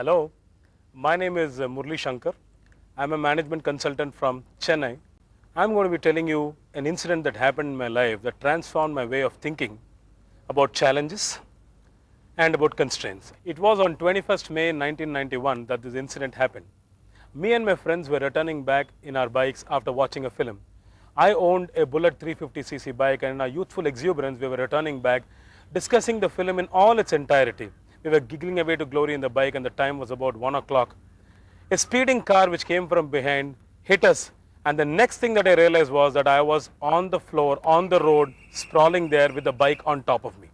Hello, my name is Murali Shankar. I'm a management consultant from Chennai. I'm going to be telling you an incident that happened in my life that transformed my way of thinking about challenges and about constraints. It was on 21st May 1991 that this incident happened. Me and my friends were returning back in our bikes after watching a film. I owned a Bullet 350cc bike, and in our youthful exuberance, we were returning back, discussing the film in all its entirety. We were giggling away to glory in the bike, and the time was about 1 o'clock. A speeding car which came from behind hit us, and the next thing that I realized was that I was on the floor, on the road, sprawling there with the bike on top of me.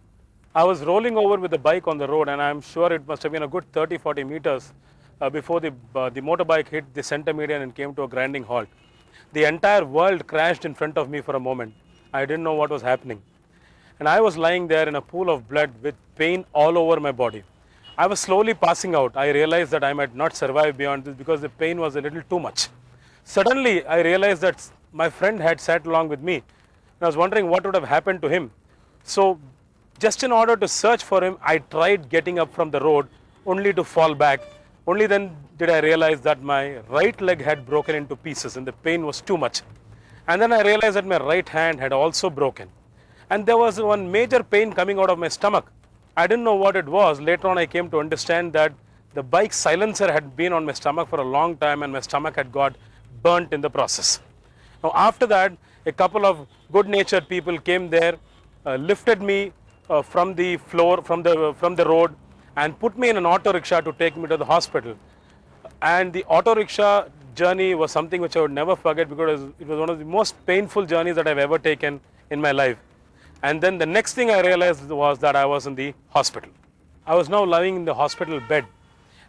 I was rolling over with the bike on the road, and I'm sure it must have been a good 30-40 meters before the motorbike hit the center median and came to a grinding halt. The entire world crashed in front of me for a moment. I didn't know what was happening. And I was lying there in a pool of blood with pain all over my body. I was slowly passing out. I realized that I might not survive beyond this because the pain was a little too much. Suddenly, I realized that my friend had sat along with me. And I was wondering what would have happened to him. So, just in order to search for him, I tried getting up from the road only to fall back. Only then did I realize that my right leg had broken into pieces and the pain was too much. And then I realized that my right hand had also broken. And there was one major pain coming out of my stomach. I didn't know what it was. Later on I came to understand that the bike silencer had been on my stomach for a long time and my stomach had got burnt in the process. Now after that, a couple of good-natured people came there, lifted me from the floor, from the road, and put me in an auto rickshaw to take me to the hospital. And the auto rickshaw journey was something which I would never forget because it was one of the most painful journeys that I've ever taken in my life. And then the next thing I realized was that I was in the hospital. I was now lying in the hospital bed,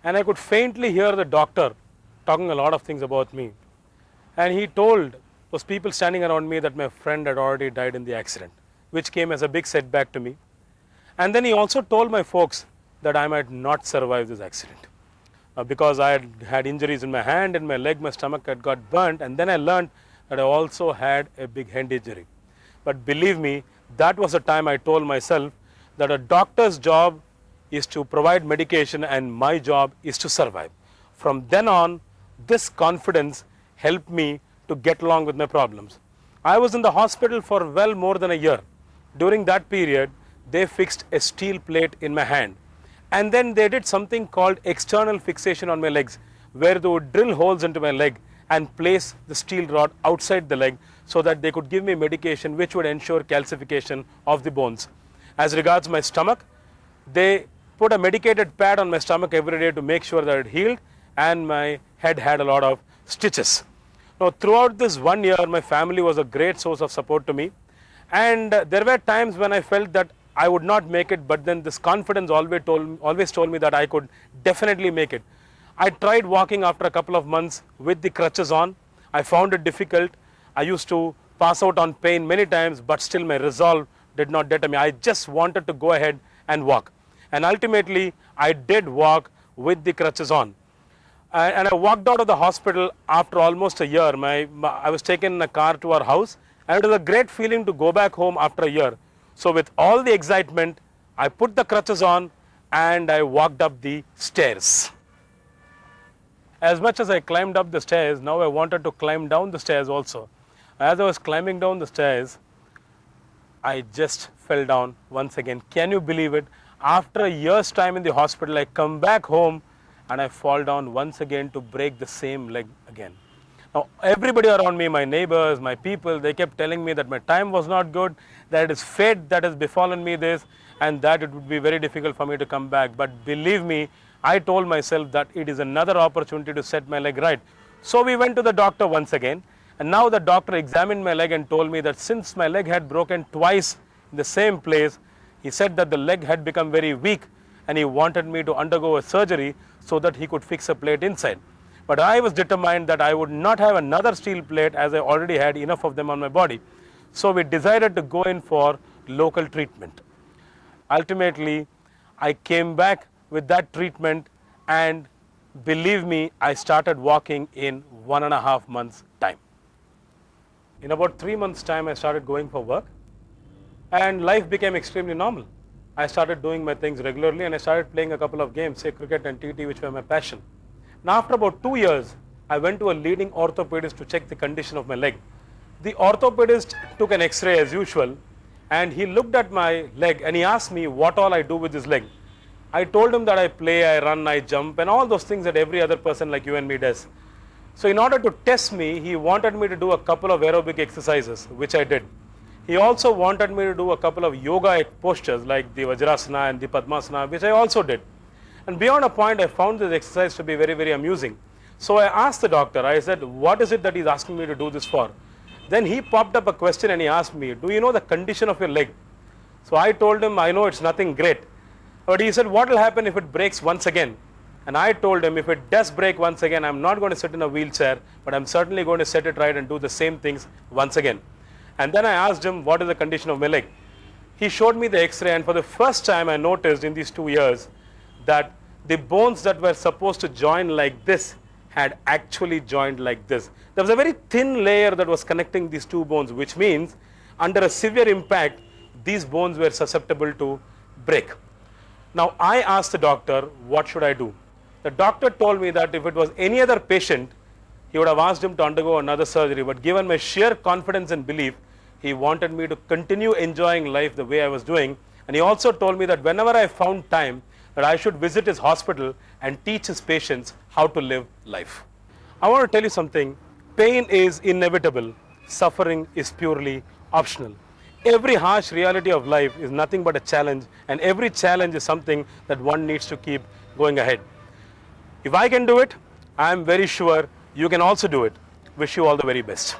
and I could faintly hear the doctor talking a lot of things about me. And he told those people standing around me that my friend had already died in the accident, which came as a big setback to me. And then he also told my folks that I might not survive this accident because I had injuries in my hand and my leg, my stomach had got burnt, and then I learned that I also had a big hand injury. But believe me, that was the time I told myself that a doctor's job is to provide medication and my job is to survive. From then on, this confidence helped me to get along with my problems. I was in the hospital for well more than a year. During that period, they fixed a steel plate in my hand. And then they did something called external fixation on my legs, where they would drill holes into my leg and place the steel rod outside the leg so that they could give me medication which would ensure calcification of the bones. As regards my stomach, they put a medicated pad on my stomach every day to make sure that it healed, and my head had a lot of stitches. Now, throughout this 1 year, my family was a great source of support to me. And there were times when I felt that I would not make it, but then this confidence always told me that I could definitely make it. I tried walking after a couple of months with the crutches on. I found it difficult. I used to pass out on pain many times, but still my resolve did not deter me. I just wanted to go ahead and walk. And ultimately, I did walk with the crutches on. And I walked out of the hospital after almost a year. I was taken in a car to our house, and it was a great feeling to go back home after a year. So with all the excitement, I put the crutches on and I walked up the stairs. As much as I climbed up the stairs, now I wanted to climb down the stairs also. As I was climbing down the stairs, I just fell down once again. Can you believe it? After a year's time in the hospital, I come back home and I fall down once again to break the same leg again. Now, everybody around me, my neighbors, my people, they kept telling me that my time was not good, that it is fate that has befallen me this, and that it would be very difficult for me to come back. But believe me, I told myself that it is another opportunity to set my leg right. So we went to the doctor once again, and now the doctor examined my leg and told me that since my leg had broken twice in the same place, he said that the leg had become very weak and he wanted me to undergo a surgery so that he could fix a plate inside. But I was determined that I would not have another steel plate as I already had enough of them on my body. So we decided to go in for local treatment. Ultimately, I came back with that treatment, and believe me, I started walking in 1.5 months' time. In about 3 months' time, I started going for work, and life became extremely normal. I started doing my things regularly and I started playing a couple of games, say cricket and TT, which were my passion. Now after about 2 years, I went to a leading orthopedist to check the condition of my leg. The orthopedist took an X-ray as usual and he looked at my leg and he asked me what all I do with this leg. I told him that I play, I run, I jump and all those things that every other person like you and me does. So in order to test me, he wanted me to do a couple of aerobic exercises, which I did. He also wanted me to do a couple of yoga postures like the Vajrasana and the Padmasana, which I also did. And beyond a point, I found this exercise to be very, very amusing. So I asked the doctor, I said, what is it that he's asking me to do this for? Then he popped up a question and he asked me, do you know the condition of your leg? So I told him, I know it's nothing great. But he said, what will happen if it breaks once again? And I told him, if it does break once again, I'm not going to sit in a wheelchair, but I'm certainly going to set it right and do the same things once again. And then I asked him, what is the condition of my leg? He showed me the X-ray, and for the first time I noticed in these 2 years that the bones that were supposed to join like this had actually joined like this. There was a very thin layer that was connecting these two bones, which means under a severe impact, these bones were susceptible to break. Now I asked the doctor, what should I do? The doctor told me that if it was any other patient, he would have asked him to undergo another surgery, but given my sheer confidence and belief, he wanted me to continue enjoying life the way I was doing. And he also told me that whenever I found time, that I should visit his hospital and teach his patients how to live life. I want to tell you something. Pain is inevitable. Suffering is purely optional. Every harsh reality of life is nothing but a challenge, and every challenge is something that one needs to keep going ahead. If I can do it, I am very sure you can also do it. Wish you all the very best.